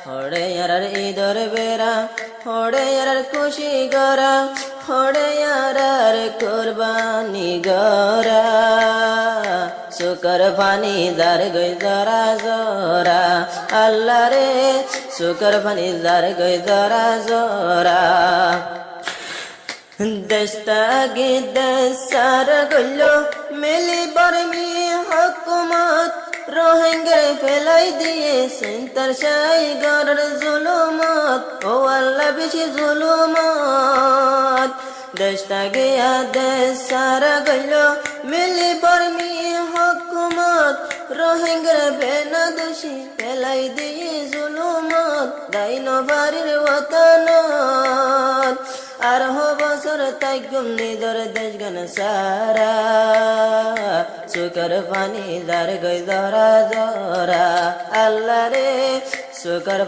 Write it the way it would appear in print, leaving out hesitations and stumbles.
হড়ে আর ঈদর বেড়া হড়ে আর খুশি গরা হড়ে আর কুরবানি গরা শুকর ফানি দার গই জরা জরা আল্লাহ রে শুকর ফানি দার গই জরা জরা দস্তাগি দসার গলো মিলি বর্মি হুকুমত রোহিঙ্গার ফেলাই দিয়ে সেন্টার শাই গড়র জুলুমত ও আল্লাহ বেশি জুলুমত দস্তাগি দসার গলো মিলি বর্মি হুকুমত রোহিঙ্গার বেনা দোষী ফেলাই দিয়ে জুলুমত দাইনো বাড়ির ওয়াতানত আর বছর তাই গুমনি দর দেশ গন সারা শুকর পানি দার গই জরা জরা আল্লাহ রে শুকর